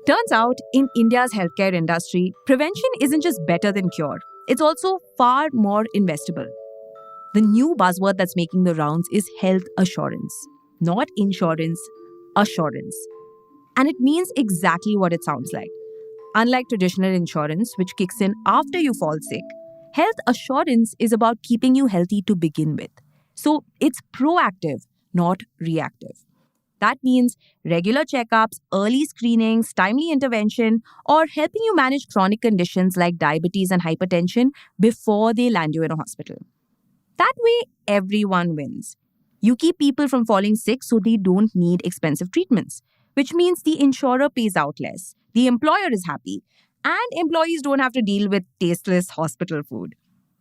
Turns out, in India's healthcare industry, prevention isn't just better than cure, it's also far more investable. The new buzzword that's making the rounds is health assurance, not insurance, assurance. And it means exactly what it sounds like. Unlike traditional insurance, which kicks in after you fall sick, health assurance is about keeping you healthy to begin with. So it's proactive, not reactive. That means regular checkups, early screenings, timely intervention, or helping you manage chronic conditions like diabetes and hypertension before they land you in a hospital. That way, everyone wins. You keep people from falling sick so they don't need expensive treatments, which means the insurer pays out less, the employer is happy, and employees don't have to deal with tasteless hospital food.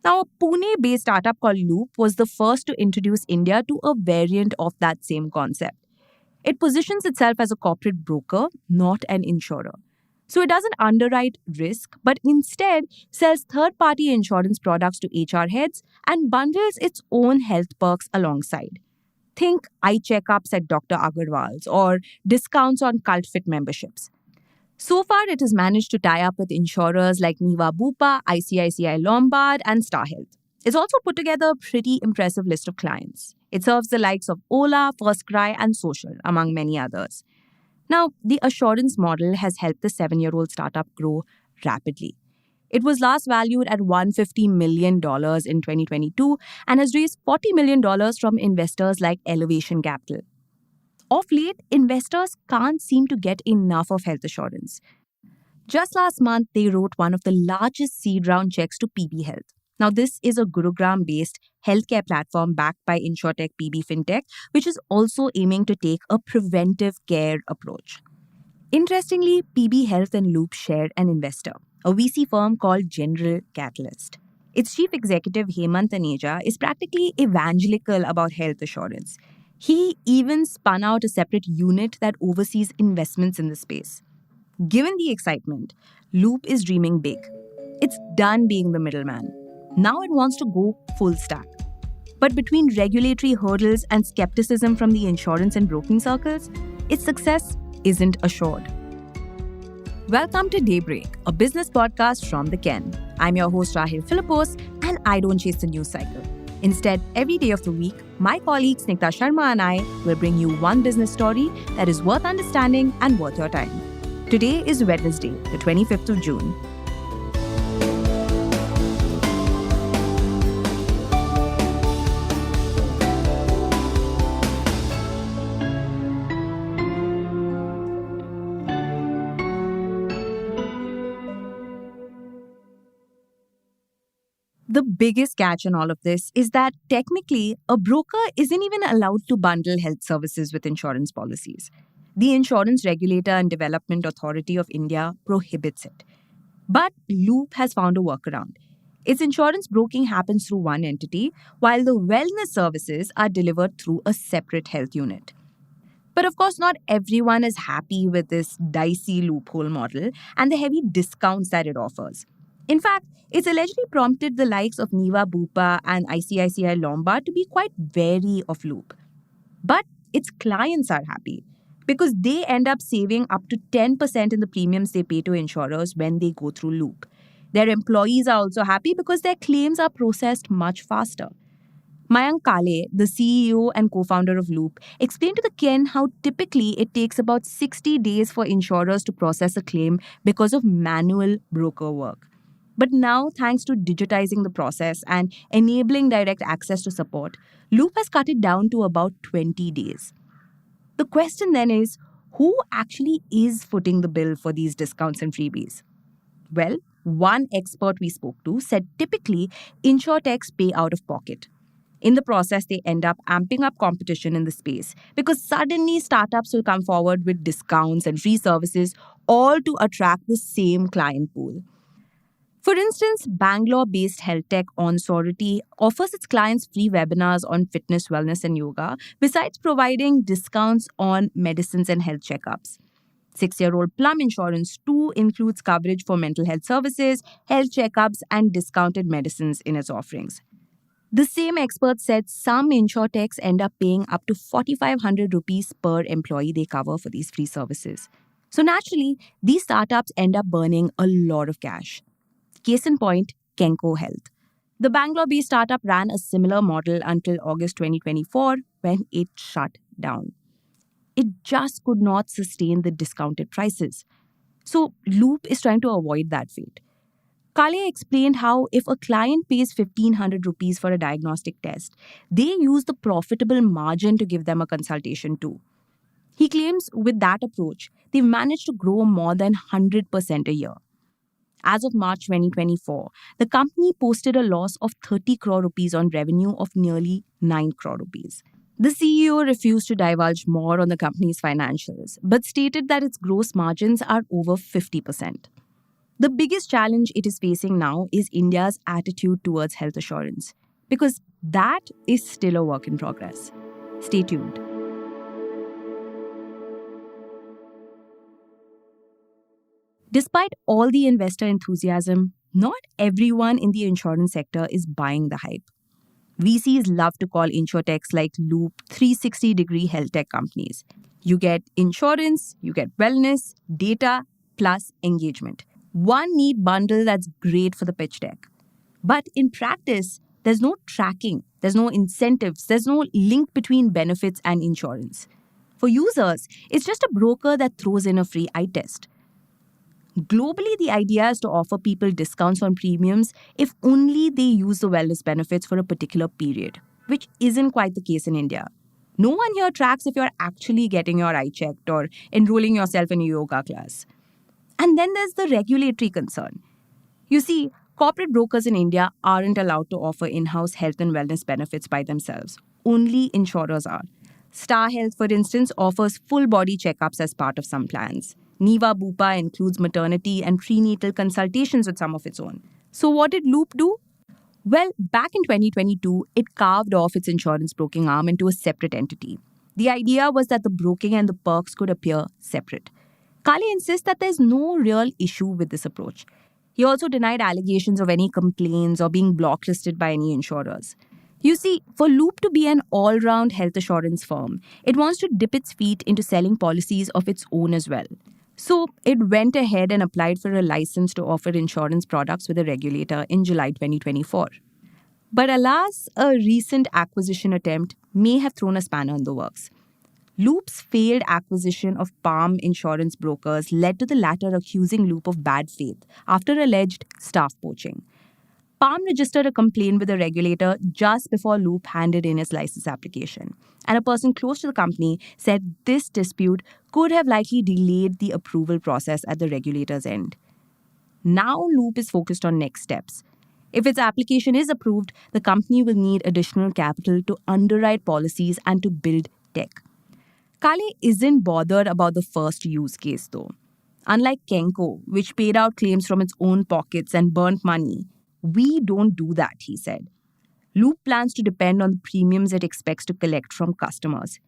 Now, a Pune based startup called Loop was the first to introduce India to a variant of that same concept. It positions itself as a corporate broker, not an insurer. So it doesn't underwrite risk, but instead sells third party insurance products to HR heads and bundles its own health perks alongside. Think eye checkups at Dr. Agarwal's or discounts on cult fit memberships. So far, it has managed to tie up with insurers like Niva Bupa, ICICI Lombard, and Star Health. It's also put together a pretty impressive list of clients. It serves the likes of Ola, FirstCry, and Social, among many others. Now, the assurance model has helped the 7-year-old startup grow rapidly. It was last valued at $150 million in 2022 and has raised $40 million from investors like Elevation Capital. Of late, investors can't seem to get enough of health assurance. Just last month, they wrote one of the largest seed round checks to PB Health. Now, this is a Gurugram based healthcare platform backed by InsurTech PB FinTech, which is also aiming to take a preventive care approach. Interestingly, PB Health and Loop shared an investor, a VC firm called General Catalyst. Its chief executive, Hemant Taneja, is practically evangelical about health assurance. He even spun out a separate unit that oversees investments in the space. Given the excitement, Loop is dreaming big. It's done being the middleman. Now it wants to go full stack. But between regulatory hurdles and skepticism from the insurance and broking circles, its success isn't assured. Welcome to Daybreak, a business podcast from The Ken. I'm your host Rahil Philippos, and I don't chase the news cycle. Instead, every day of the week, my colleague Snigdha Sharma and I will bring you one business story that is worth understanding and worth your time. Today is Wednesday, the 25th of June. The biggest catch in all of this is that technically, a broker isn't even allowed to bundle health services with insurance policies. The Insurance Regulator and Development Authority of India prohibits it. But Loop has found a workaround. Its insurance broking happens through one entity, while the wellness services are delivered through a separate health unit. But of course, not everyone is happy with this dicey loophole model and the heavy discounts that it offers. In fact, it's allegedly prompted the likes of Niva Bupa and ICICI Lombard to be quite wary of Loop. But its clients are happy because they end up saving up to 10% in the premiums they pay to insurers when they go through Loop. Their employees are also happy because their claims are processed much faster. Mayank Kale, the CEO and co-founder of Loop, explained to the Ken how typically it takes about 60 days for insurers to process a claim because of manual broker work. But now, thanks to digitizing the process and enabling direct access to support, Loop has cut it down to about 20 days. The question then is, who actually is footing the bill for these discounts and freebies? Well, one expert we spoke to said typically insurtechs pay out of pocket. In the process, they end up amping up competition in the space because suddenly startups will come forward with discounts and free services, all to attract the same client pool. For instance, Bangalore-based health tech Onsority offers its clients free webinars on fitness, wellness, and yoga, besides providing discounts on medicines and health checkups. 6-year-old Plum Insurance too includes coverage for mental health services, health checkups, and discounted medicines in its offerings. The same expert said some insurtechs end up paying up to 4,500 rupees per employee they cover for these free services. So naturally, these startups end up burning a lot of cash. Case in point, Kenko Health. The Bangalore-based startup ran a similar model until August 2024 when it shut down. It just could not sustain the discounted prices. So Loop is trying to avoid that fate. Kale explained how if a client pays 1500 rupees for a diagnostic test, they use the profitable margin to give them a consultation too. He claims with that approach, they've managed to grow more than 100% a year. As of March 2024, the company posted a loss of 30 crore rupees on revenue of nearly 9 crore rupees. The CEO refused to divulge more on the company's financials, but stated that its gross margins are over 50%. The biggest challenge it is facing now is India's attitude towards health assurance, because that is still a work in progress. Stay tuned. Despite all the investor enthusiasm, not everyone in the insurance sector is buying the hype. VCs love to call insurtechs like Loop 360-degree health tech companies. You get insurance, you get wellness, data, plus engagement. One neat bundle that's great for the pitch deck. But in practice, there's no tracking, there's no incentives, there's no link between benefits and insurance. For users, it's just a broker that throws in a free eye test. Globally, the idea is to offer people discounts on premiums if only they use the wellness benefits for a particular period, which isn't quite the case in India. No one here tracks if you're actually getting your eye checked or enrolling yourself in a yoga class. And then there's the regulatory concern. You see, corporate brokers in India aren't allowed to offer in-house health and wellness benefits by themselves. Only insurers are. Star Health, for instance, offers full body checkups as part of some plans. Niva Bupa includes maternity and prenatal consultations with some of its own. So what did Loop do? Well, back in 2022, it carved off its insurance broking arm into a separate entity. The idea was that the broking and the perks could appear separate. Kale insists that there's no real issue with this approach. He also denied allegations of any complaints or being blacklisted by any insurers. You see, for Loop to be an all-round health assurance firm, it wants to dip its feet into selling policies of its own as well. So it went ahead and applied for a license to offer insurance products with a regulator in July 2024. But alas, a recent acquisition attempt may have thrown a spanner in the works. Loop's failed acquisition of Palm Insurance Brokers led to the latter accusing Loop of bad faith after alleged staff poaching. Palm registered a complaint with the regulator just before Loop handed in its license application, and a person close to the company said this dispute could have likely delayed the approval process at the regulator's end. Now Loop is focused on next steps. If its application is approved, the company will need additional capital to underwrite policies and to build tech. Kale isn't bothered about the first use case though. Unlike Kenko, which paid out claims from its own pockets and burnt money, we don't do that, he said. Loop plans to depend on the premiums it expects to collect from customers.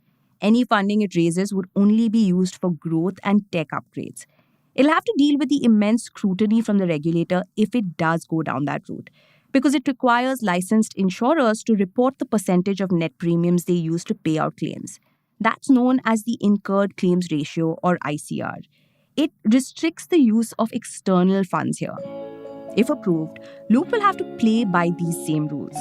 Any funding it raises would only be used for growth and tech upgrades. It'll have to deal with the immense scrutiny from the regulator if it does go down that route, because it requires licensed insurers to report the percentage of net premiums they use to pay out claims. That's known as the Incurred Claims Ratio, or ICR. It restricts the use of external funds here. If approved, Loop will have to play by these same rules.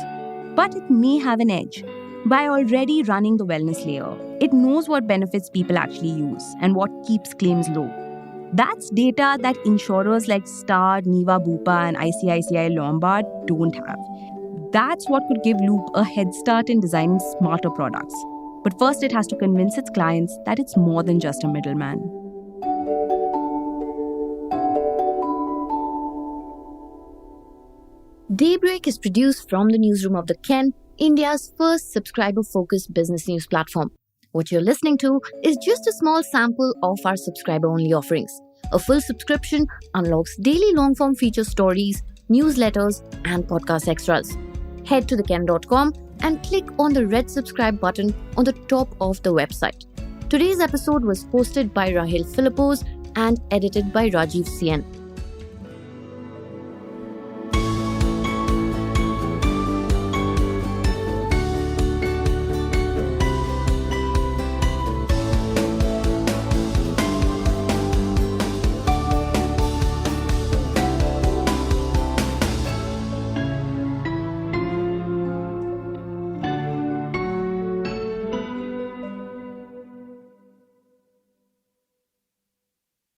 But it may have an edge. By already running the wellness layer, it knows what benefits people actually use and what keeps claims low. That's data that insurers like Star, Niva Bupa, and ICICI Lombard don't have. That's what could give Loop a head start in designing smarter products. But first, it has to convince its clients that it's more than just a middleman. Daybreak is produced from the newsroom of The Ken, India's first subscriber-focused business news platform. What you're listening to is just a small sample of our subscriber-only offerings. A full subscription unlocks daily long-form feature stories, newsletters, and podcast extras. Head to theken.com and click on the red subscribe button on the top of the website. Today's episode was hosted by Rahil Philippos and edited by Rajiv CN.